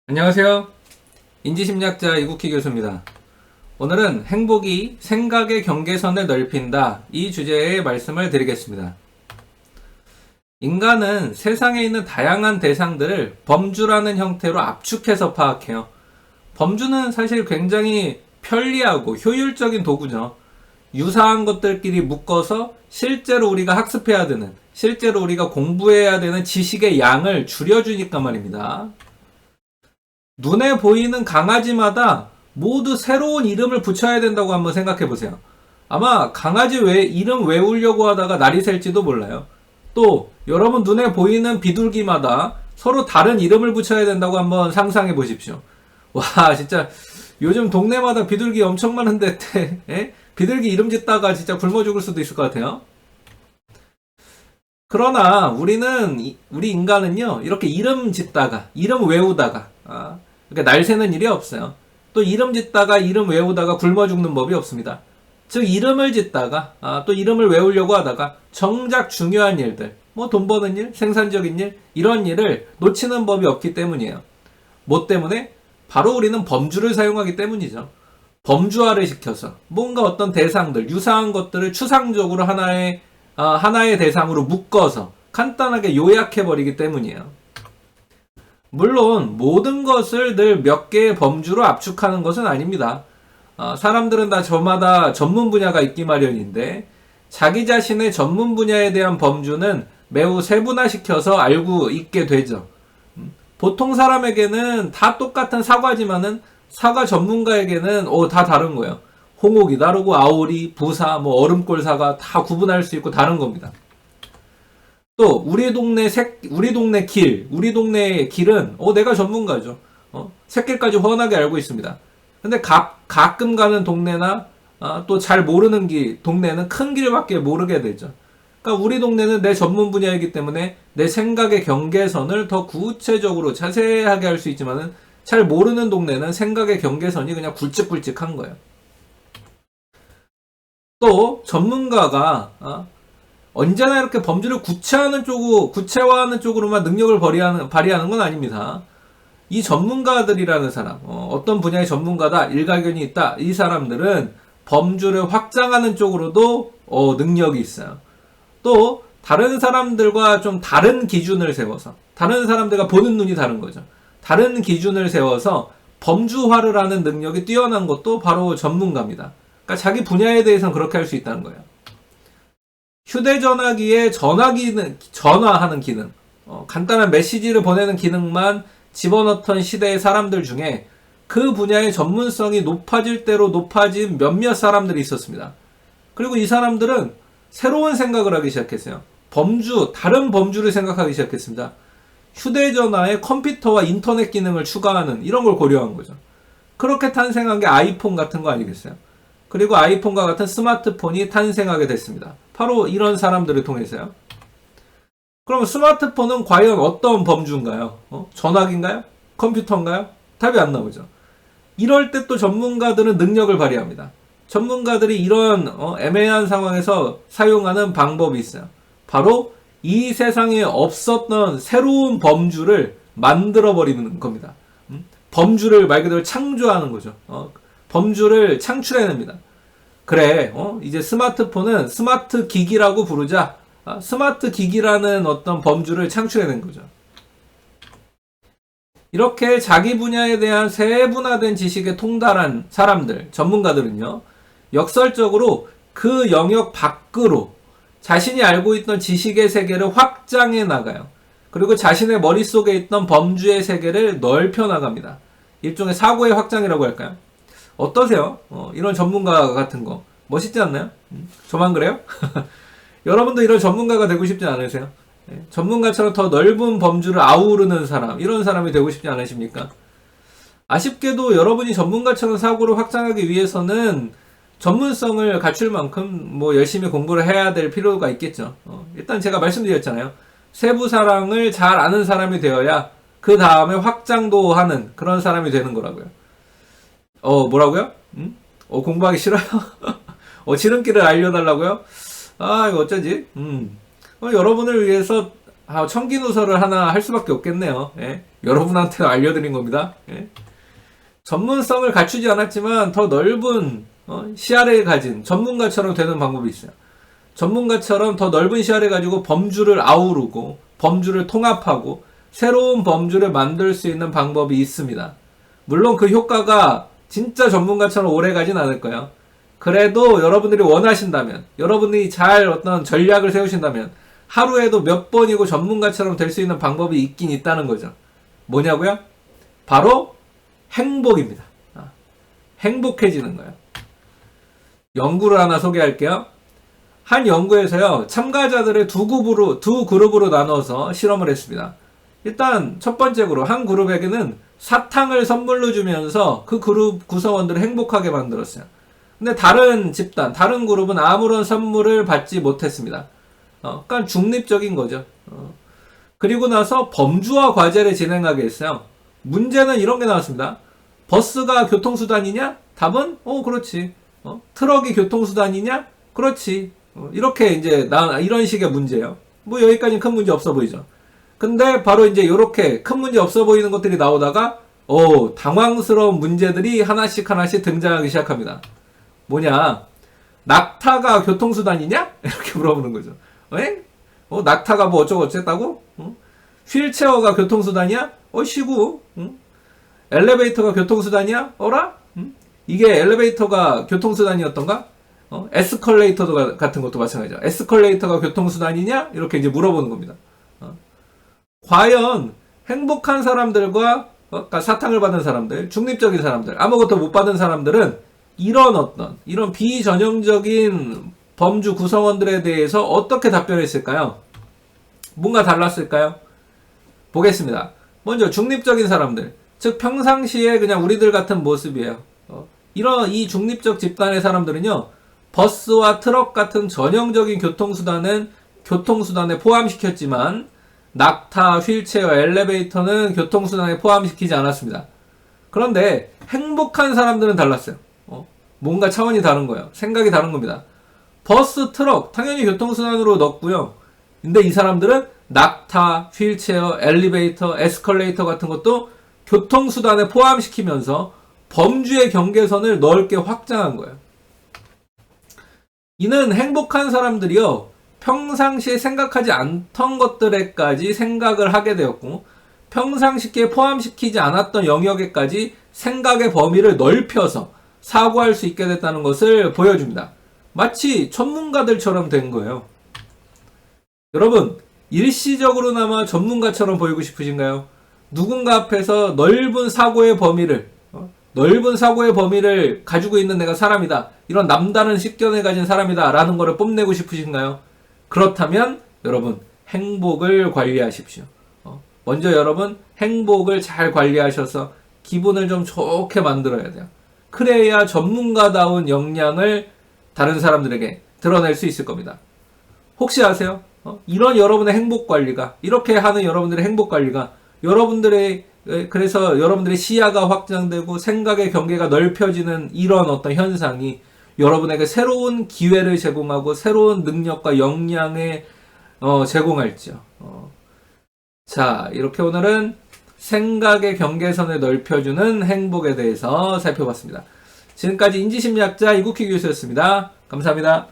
안녕하세요. 인지심리학자 이국희 교수입니다. 오늘은 행복이 생각의 경계선을 넓힌다, 이 주제의 말씀을 드리겠습니다. 인간은 세상에 있는 다양한 대상들을 범주라는 형태로 압축해서 파악해요. 범주는 사실 굉장히 편리하고 효율적인 도구죠. 유사한 것들끼리 묶어서 실제로 우리가 학습해야 되는, 실제로 우리가 공부해야 되는 지식의 양을 줄여주니까 말입니다. 눈에 보이는 강아지마다 모두 새로운 이름을 붙여야 된다고 한번 생각해 보세요. 아마 강아지 이름 외우려고 하다가 날이 샐지도 몰라요. 또 여러분 눈에 보이는 비둘기마다 서로 다른 이름을 붙여야 된다고 한번 상상해 보십시오. 와, 진짜 요즘 동네마다 비둘기 엄청 많은데 비둘기 이름 짓다가 진짜 굶어 죽을 수도 있을 것 같아요. 그러나 우리 인간은요, 이렇게 이름 짓다가, 이름 외우다가, 그러니까 날 새는 일이 없어요. 또 이름 짓다가, 이름 외우다가 굶어 죽는 법이 없습니다. 즉, 이름을 짓다가, 또 이름을 외우려고 하다가, 정작 중요한 일들, 뭐 돈 버는 일, 생산적인 일, 이런 일을 놓치는 법이 없기 때문이에요. 뭐 때문에? 바로 우리는 범주를 사용하기 때문이죠. 범주화를 시켜서, 뭔가 어떤 대상들, 유사한 것들을 추상적으로 하나의 대상으로 묶어서 간단하게 요약해버리기 때문이에요. 물론 모든 것을 늘 몇 개의 범주로 압축하는 것은 아닙니다. 사람들은 다 저마다 전문 분야가 있기 마련인데 자기 자신의 전문 분야에 대한 범주는 매우 세분화시켜서 알고 있게 되죠. 보통 사람에게는 다 똑같은 사과지만은 사과 전문가에게는 다 다른 거예요. 홍옥이 다르고 아오리, 부사, 얼음골 사과 다 구분할 수 있고 다른 겁니다. 또 우리 동네 길은 내가 전문가죠. 새길까지 훤하게 알고 있습니다. 근데 가끔 가는 동네나 또 잘 모르는 동네는 큰 길밖에 모르게 되죠. 그러니까 우리 동네는 내 전문 분야이기 때문에 내 생각의 경계선을 더 구체적으로 자세하게 할 수 있지만은 잘 모르는 동네는 생각의 경계선이 그냥 굵직굵직한 거예요. 또 전문가가 언제나 이렇게 범주를 구체화하는 쪽으로만 능력을 발휘하는 건 아닙니다. 이 전문가들이라는 사람, 어떤 분야의 전문가다, 일가견이 있다, 이 사람들은 범주를 확장하는 쪽으로도 능력이 있어요. 또 다른 사람들과 좀 다른 기준을 세워서, 다른 사람들과 보는 눈이 다른 거죠. 다른 기준을 세워서 범주화를 하는 능력이 뛰어난 것도 바로 전문가입니다. 그러니까 자기 분야에 대해서는 그렇게 할 수 있다는 거예요. 휴대전화기에 전화하는 기능, 간단한 메시지를 보내는 기능만 집어넣던 시대의 사람들 중에 그 분야의 전문성이 높아질 대로 높아진 몇몇 사람들이 있었습니다. 그리고 이 사람들은 새로운 생각을 하기 시작했어요. 다른 범주를 생각하기 시작했습니다. 휴대전화에 컴퓨터와 인터넷 기능을 추가하는 이런 걸 고려한 거죠. 그렇게 탄생한 게 아이폰 같은 거 아니겠어요? 그리고 아이폰과 같은 스마트폰이 탄생하게 됐습니다. 바로 이런 사람들을 통해서요. 그럼 스마트폰은 과연 어떤 범주인가요? 전화기인가요? 컴퓨터인가요? 답이 안 나오죠. 이럴 때 또 전문가들은 능력을 발휘합니다. 전문가들이 이런 애매한 상황에서 사용하는 방법이 있어요. 바로 이 세상에 없었던 새로운 범주를 만들어버리는 겁니다. 범주를 말 그대로 창조하는 거죠. 범주를 창출해냅니다. 그래, 이제 스마트폰은 스마트 기기라고 부르자. 스마트 기기라는 어떤 범주를 창출해낸 거죠. 이렇게 자기 분야에 대한 세분화된 지식에 통달한 사람들, 전문가들은요, 역설적으로 그 영역 밖으로 자신이 알고 있던 지식의 세계를 확장해 나가요. 그리고 자신의 머릿속에 있던 범주의 세계를 넓혀 나갑니다. 일종의 사고의 확장이라고 할까요? 어떠세요? 이런 전문가 같은 거 멋있지 않나요? 저만 그래요? 여러분도 이런 전문가가 되고 싶지 않으세요? 전문가처럼 더 넓은 범주를 아우르는 사람, 이런 사람이 되고 싶지 않으십니까? 아쉽게도 여러분이 전문가처럼 사고를 확장하기 위해서는 전문성을 갖출 만큼 열심히 공부를 해야 될 필요가 있겠죠. 일단 제가 말씀드렸잖아요. 세부사항을 잘 아는 사람이 되어야 그 다음에 확장도 하는 그런 사람이 되는 거라고요. 뭐라고요? 공부하기 싫어요? 지름길을 알려달라고요? 이거 어쩌지? 여러분을 위해서 청기누설을 하나 할 수밖에 없겠네요. 예. 여러분한테 알려드린 겁니다. 예. 전문성을 갖추지 않았지만 더 넓은 시야를 가진 전문가처럼 되는 방법이 있어요. 전문가처럼 더 넓은 시야를 가지고 범주를 아우르고 범주를 통합하고 새로운 범주를 만들 수 있는 방법이 있습니다. 물론 그 효과가 진짜 전문가처럼 오래 가진 않을 거예요. 그래도 여러분들이 원하신다면, 여러분이 잘 어떤 전략을 세우신다면 하루에도 몇 번이고 전문가처럼 될 수 있는 방법이 있긴 있다는 거죠. 뭐냐고요? 바로 행복입니다. 행복해지는 거예요. 연구를 하나 소개할게요. 한 연구에서요, 참가자들을 두 그룹으로 나눠서 실험을 했습니다. 일단 첫 번째 그룹, 한 그룹에게는 사탕을 선물로 주면서 그 그룹 구성원들을 행복하게 만들었어요. 근데 다른 집단, 다른 그룹은 아무런 선물을 받지 못했습니다. 그러니까 중립적인 거죠. 그리고 나서 범주와 과제를 진행하게 했어요. 문제는 이런 게 나왔습니다. 버스가 교통수단이냐? 답은 그렇지. 트럭이 교통수단이냐? 그렇지. 이렇게 이제 이런 식의 문제예요. 뭐 여기까지는 큰 문제 없어 보이죠. 근데 바로 이제 이렇게 큰 문제 없어 보이는 것들이 나오다가 당황스러운 문제들이 하나씩 등장하기 시작합니다. 뭐냐? 낙타가 교통수단이냐? 이렇게 물어보는 거죠. 에? 낙타가 뭐 어쩌고 어쨌다고? 휠체어가 교통수단이야? 쉬고. 엘리베이터가 교통수단이야? 어라? 이게 엘리베이터가 교통수단이었던가? 에스컬레이터 같은 것도 마찬가지죠. 에스컬레이터가 교통수단이냐? 이렇게 이제 물어보는 겁니다. 과연 행복한 사람들과 그러니까 사탕을 받은 사람들, 중립적인 사람들, 아무것도 못 받은 사람들은 이런 비전형적인 범주 구성원들에 대해서 어떻게 답변했을까요? 뭔가 달랐을까요? 보겠습니다. 먼저 중립적인 사람들, 즉 평상시에 그냥 우리들 같은 모습이에요. 이 중립적 집단의 사람들은요, 버스와 트럭 같은 전형적인 교통수단에 포함시켰지만 낙타, 휠체어, 엘리베이터는 교통수단에 포함시키지 않았습니다. 그런데 행복한 사람들은 달랐어요. 뭔가 차원이 다른 거예요. 생각이 다른 겁니다. 버스, 트럭 당연히 교통수단으로 넣었고요. 근데 이 사람들은 낙타, 휠체어, 엘리베이터, 에스컬레이터 같은 것도 교통수단에 포함시키면서 범주의 경계선을 넓게 확장한 거예요. 이는 행복한 사람들이요, 평상시에 생각하지 않던 것들에까지 생각을 하게 되었고, 평상시에 포함시키지 않았던 영역에까지 생각의 범위를 넓혀서 사고할 수 있게 됐다는 것을 보여줍니다. 마치 전문가들처럼 된 거예요. 여러분, 일시적으로나마 전문가처럼 보이고 싶으신가요? 누군가 앞에서 넓은 사고의 범위를 가지고 있는 내가 사람이다, 이런 남다른 식견을 가진 사람이다 라는 거를 뽐내고 싶으신가요? 그렇다면 여러분, 행복을 관리하십시오. 먼저 여러분, 행복을 잘 관리하셔서 기분을 좀 좋게 만들어야 돼요. 그래야 전문가다운 역량을 다른 사람들에게 드러낼 수 있을 겁니다. 혹시 아세요? 이런 여러분의 행복 관리가, 이렇게 하는 여러분들의 행복 관리가 그래서 여러분들의 시야가 확장되고 생각의 경계가 넓혀지는 이런 어떤 현상이 여러분에게 새로운 기회를 제공하고 새로운 능력과 역량을 제공할지요. 자, 이렇게 오늘은 생각의 경계선을 넓혀주는 행복에 대해서 살펴봤습니다. 지금까지 인지심리학자 이국희 교수였습니다. 감사합니다.